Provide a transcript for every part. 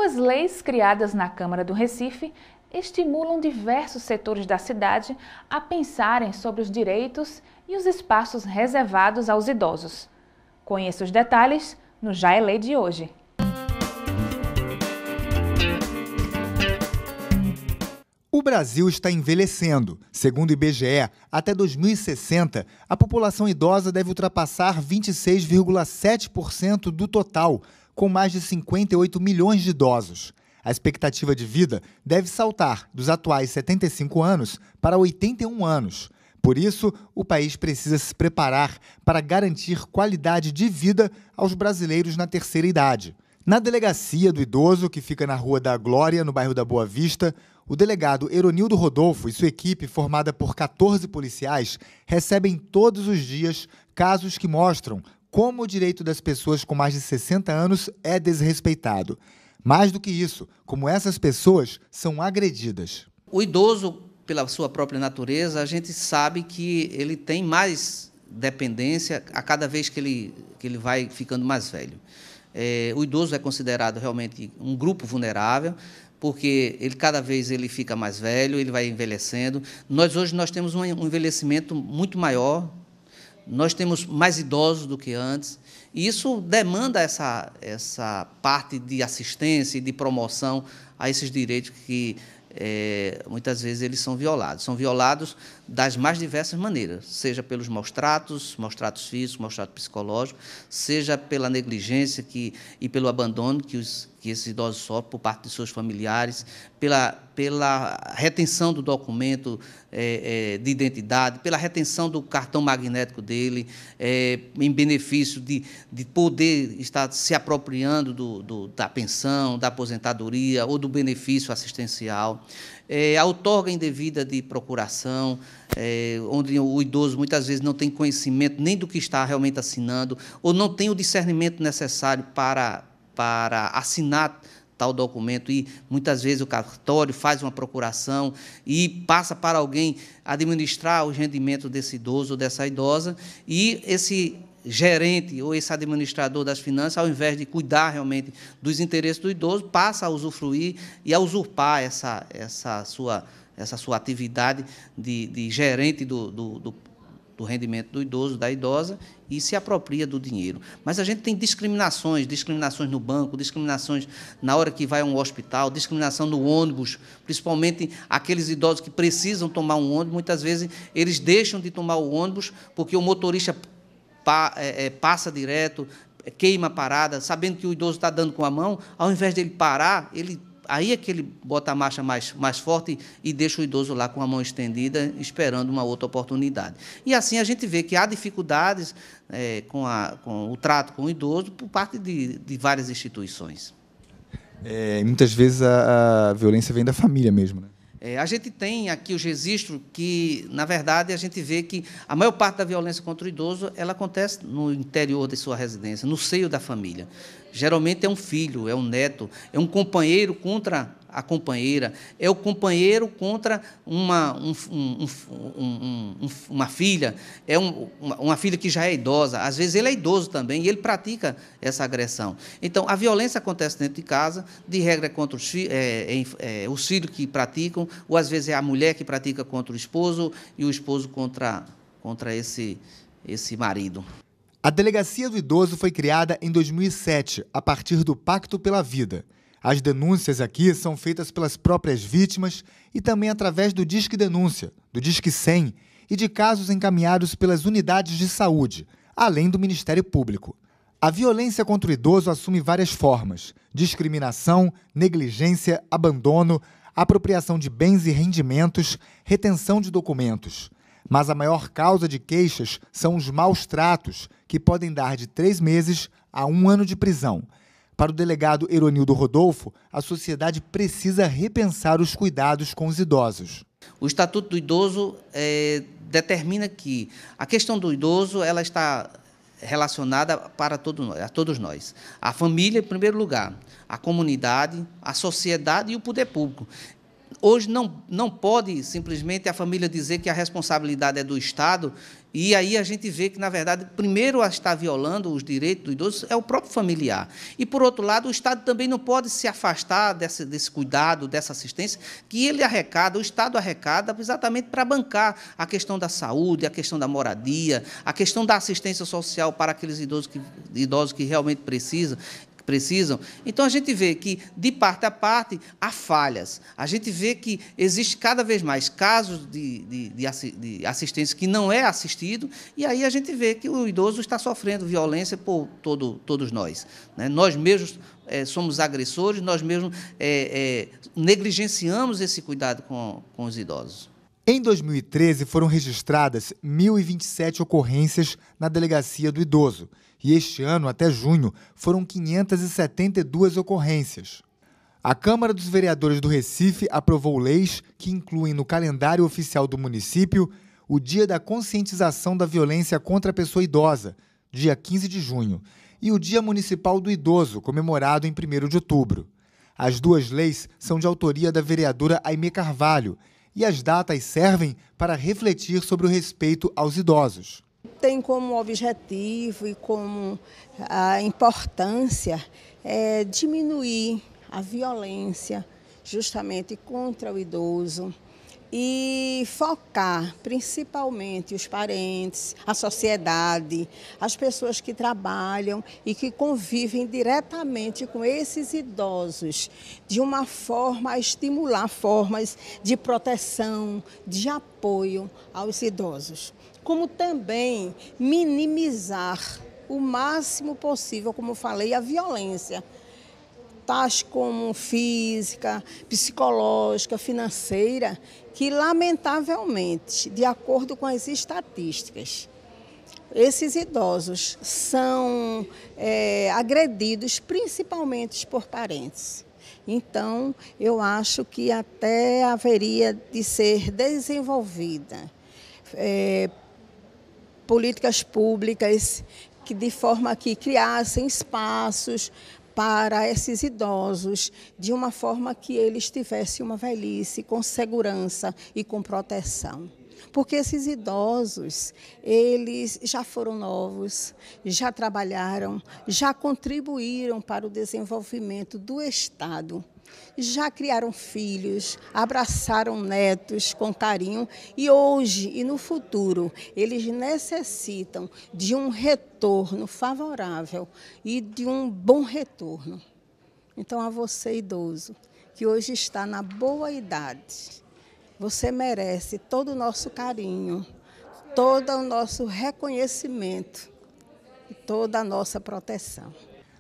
Duas leis criadas na Câmara do Recife estimulam diversos setores da cidade a pensarem sobre os direitos e os espaços reservados aos idosos. Conheça os detalhes no Já é Lei de hoje. O Brasil está envelhecendo. Segundo o IBGE, até 2060, a população idosa deve ultrapassar 26,7% do total, com mais de 58 milhões de idosos. A expectativa de vida deve saltar dos atuais 75 anos para 81 anos. Por isso, o país precisa se preparar para garantir qualidade de vida aos brasileiros na terceira idade. Na Delegacia do Idoso, que fica na Rua da Glória, no bairro da Boa Vista, o delegado Eronildo Rodolfo e sua equipe, formada por 14 policiais, recebem todos os dias casos que mostram como o direito das pessoas com mais de 60 anos é desrespeitado. Mais do que isso, como essas pessoas são agredidas. O idoso, pela sua própria natureza, a gente sabe que ele tem mais dependência a cada vez que ele vai ficando mais velho. O idoso é considerado realmente um grupo vulnerável, porque cada vez ele fica mais velho, ele vai envelhecendo. Hoje nós temos um envelhecimento muito maior, nós temos mais idosos do que antes, e isso demanda essa parte de assistência e de promoção a esses direitos que muitas vezes eles são violados das mais diversas maneiras, seja pelos maus tratos físicos, maus tratos psicológicos, seja pela negligência e pelo abandono que esses idosos sofrem por parte de seus familiares, pela retenção do documento de identidade, pela retenção do cartão magnético dele, em benefício de poder estar se apropriando da pensão, da aposentadoria ou do benefício assistencial. A outorga indevida de procuração, onde o idoso muitas vezes não tem conhecimento nem do que está realmente assinando, ou não tem o discernimento necessário para assinar tal documento, e muitas vezes o cartório faz uma procuração e passa para alguém administrar os rendimentos desse idoso ou dessa idosa, e esse gerente ou esse administrador das finanças, ao invés de cuidar realmente dos interesses do idoso, passa a usufruir e a usurpar essa sua atividade de gerente do rendimento do idoso, da idosa, e se apropria do dinheiro. Mas a gente tem discriminações no banco, discriminações na hora que vai a um hospital, discriminação no ônibus, principalmente aqueles idosos que precisam tomar um ônibus, muitas vezes eles deixam de tomar o ônibus porque o motorista passa direto, queima a parada, sabendo que o idoso está dando com a mão, ao invés de ele parar, aí é que ele bota a marcha mais forte e deixa o idoso lá com a mão estendida, esperando uma outra oportunidade. E assim a gente vê que há dificuldades com o trato com o idoso por parte de várias instituições. Muitas vezes a violência vem da família mesmo, né? A gente tem aqui os registros que, na verdade, a gente vê que a maior parte da violência contra o idoso ela acontece no interior de sua residência, no seio da família. Geralmente é um filho, é um neto, é um companheiro contra a companheira, é o companheiro contra uma filha, uma filha que já é idosa, às vezes ele é idoso também e ele pratica essa agressão. Então, a violência acontece dentro de casa, de regra é contra os filhos que praticam, ou às vezes é a mulher que pratica contra o esposo e o esposo contra esse marido. A Delegacia do Idoso foi criada em 2007, a partir do Pacto pela Vida. As denúncias aqui são feitas pelas próprias vítimas e também através do Disque Denúncia, do Disque 100 e de casos encaminhados pelas unidades de saúde, além do Ministério Público. A violência contra o idoso assume várias formas: discriminação, negligência, abandono, apropriação de bens e rendimentos, retenção de documentos. Mas a maior causa de queixas são os maus tratos, que podem dar de 3 meses a 1 ano de prisão. Para o delegado Eronildo Rodolfo, a sociedade precisa repensar os cuidados com os idosos. O Estatuto do Idoso determina que a questão do idoso ela está relacionada a todos nós. A família, em primeiro lugar, a comunidade, a sociedade e o poder público. hoje não pode simplesmente a família dizer que a responsabilidade é do Estado, e aí a gente vê que, na verdade, primeiro a estar violando os direitos do idoso é o próprio familiar. E, por outro lado, o Estado também não pode se afastar desse cuidado, dessa assistência, que ele arrecada, o Estado arrecada exatamente para bancar a questão da saúde, a questão da moradia, a questão da assistência social para aqueles idosos que realmente precisam. Então, a gente vê que, de parte a parte, há falhas. A gente vê que existe cada vez mais casos de assistência que não é assistido, e aí a gente vê que o idoso está sofrendo violência por todos nós, né? Nós mesmos somos agressores, nós mesmos negligenciamos esse cuidado com os idosos. Em 2013, foram registradas 1.027 ocorrências na Delegacia do Idoso, e este ano, até junho, foram 572 ocorrências. A Câmara dos Vereadores do Recife aprovou leis que incluem no calendário oficial do município o Dia da Conscientização da Violência contra a Pessoa Idosa, dia 15 de junho, e o Dia Municipal do Idoso, comemorado em 1º de outubro. As duas leis são de autoria da vereadora Aimee Carvalho, e as datas servem para refletir sobre o respeito aos idosos. Tem como objetivo e como a importância diminuir a violência justamente contra o idoso e focar principalmente os parentes, a sociedade, as pessoas que trabalham e que convivem diretamente com esses idosos, de uma forma a estimular formas de proteção, de apoio aos idosos, como também minimizar o máximo possível, como eu falei, a violência, tais como física, psicológica, financeira, que, lamentavelmente, de acordo com as estatísticas, esses idosos são agredidos principalmente por parentes. Então, eu acho que até haveria de ser desenvolvida políticas públicas que, de forma que criassem espaços para esses idosos, de uma forma que eles tivessem uma velhice com segurança e com proteção. Porque esses idosos, eles já foram novos, já trabalharam, já contribuíram para o desenvolvimento do Estado, já criaram filhos, abraçaram netos com carinho e hoje e no futuro eles necessitam de um retorno favorável e de um bom retorno. Então, a você, idoso, que hoje está na boa idade, você merece todo o nosso carinho, todo o nosso reconhecimento e toda a nossa proteção.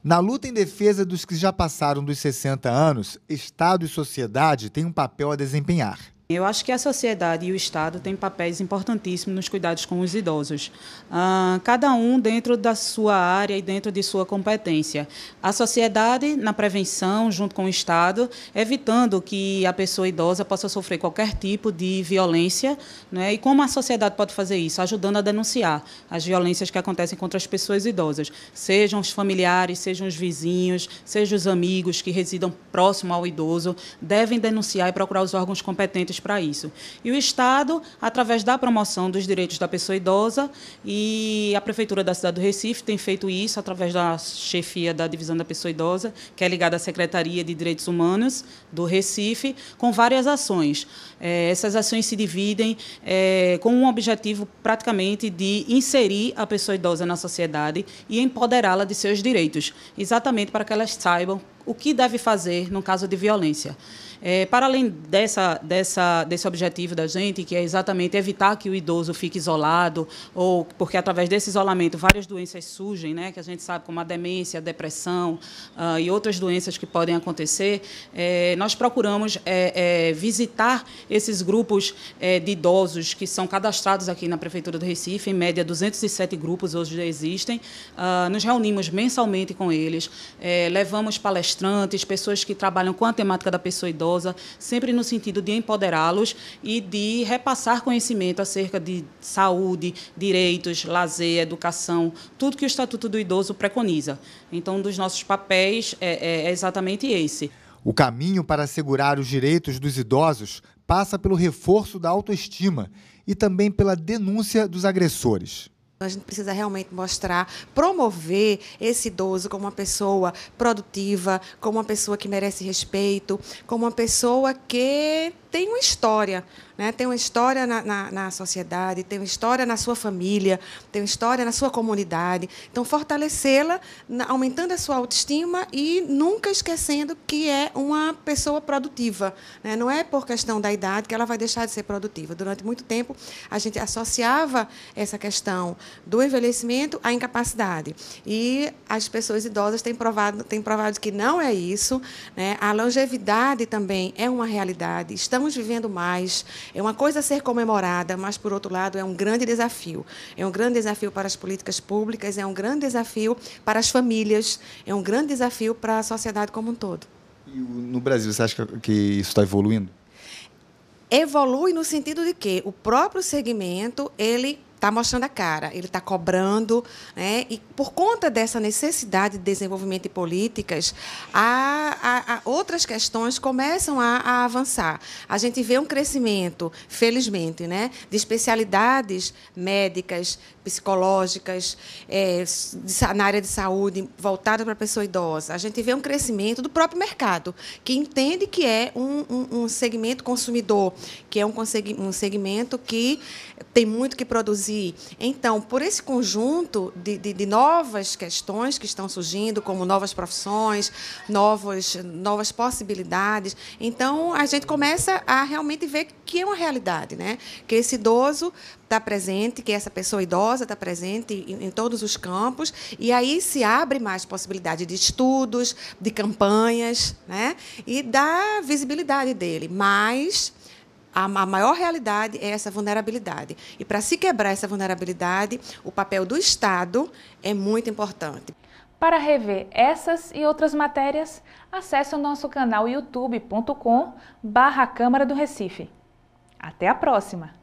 Na luta em defesa dos que já passaram dos 60 anos, Estado e sociedade têm um papel a desempenhar. Eu acho que a sociedade e o Estado têm papéis importantíssimos nos cuidados com os idosos. Cada um dentro da sua área e dentro de sua competência. A sociedade na prevenção, junto com o Estado, evitando que a pessoa idosa possa sofrer qualquer tipo de violência, né? E como a sociedade pode fazer isso? Ajudando a denunciar as violências que acontecem contra as pessoas idosas. Sejam os familiares, sejam os vizinhos, sejam os amigos que residam próximo ao idoso, devem denunciar e procurar os órgãos competentes para isso. E o Estado, através da promoção dos direitos da pessoa idosa, e a Prefeitura da cidade do Recife tem feito isso através da chefia da Divisão da Pessoa Idosa, que é ligada à Secretaria de Direitos Humanos do Recife, com várias ações. Essas ações se dividem com um objetivo praticamente de inserir a pessoa idosa na sociedade e empoderá-la de seus direitos, exatamente para que elas saibam o que deve fazer no caso de violência. Para além desse objetivo da gente, que é exatamente evitar que o idoso fique isolado, ou porque através desse isolamento várias doenças surgem, né, que a gente sabe, como a demência, a depressão e outras doenças que podem acontecer, nós procuramos visitar esses grupos de idosos que são cadastrados aqui na Prefeitura do Recife, em média 207 grupos hoje já existem, nos reunimos mensalmente com eles, levamos palestrantes, pessoas que trabalham com a temática da pessoa idosa, sempre no sentido de empoderá-los e de repassar conhecimento acerca de saúde, direitos, lazer, educação, tudo que o Estatuto do Idoso preconiza. Então, um dos nossos papéis é exatamente esse. O caminho para assegurar os direitos dos idosos passa pelo reforço da autoestima e também pela denúncia dos agressores. A gente precisa realmente mostrar, promover esse idoso como uma pessoa produtiva, como uma pessoa que merece respeito, como uma pessoa que tem uma história, né? Tem uma história na sociedade, tem uma história na sua família, tem uma história na sua comunidade. Então, fortalecê-la, aumentando a sua autoestima e nunca esquecendo que é uma pessoa produtiva, né? Não é por questão da idade que ela vai deixar de ser produtiva. Durante muito tempo, a gente associava essa questão do envelhecimento à incapacidade. E as pessoas idosas têm provado que não é isso, né? A longevidade também é uma realidade. Estamos vivendo mais, é uma coisa a ser comemorada, mas, por outro lado, é um grande desafio. É um grande desafio para as políticas públicas, é um grande desafio para as famílias, é um grande desafio para a sociedade como um todo. E no Brasil, você acha que isso está evoluindo? Evolui no sentido de que o próprio segmento, ele está mostrando a cara, ele está cobrando, né? E por conta dessa necessidade de desenvolvimento de políticas, outras questões começam a avançar. A gente vê um crescimento, felizmente, né? De especialidades médicas, psicológicas, na área de saúde, voltada para a pessoa idosa. A gente vê um crescimento do próprio mercado, que entende que é um segmento consumidor, que é um segmento que tem muito que produzir. Então, por esse conjunto de novas questões que estão surgindo, como novas profissões, novas possibilidades, então a gente começa a realmente ver que é uma realidade, né? Que esse idoso está presente, que essa pessoa idosa está presente em todos os campos, e aí se abre mais possibilidade de estudos, de campanhas, né? E da visibilidade dele, mas a maior realidade é essa vulnerabilidade. E para se quebrar essa vulnerabilidade, o papel do Estado é muito importante. Para rever essas e outras matérias, acesse o nosso canal youtube.com/Câmara do Recife. Até a próxima!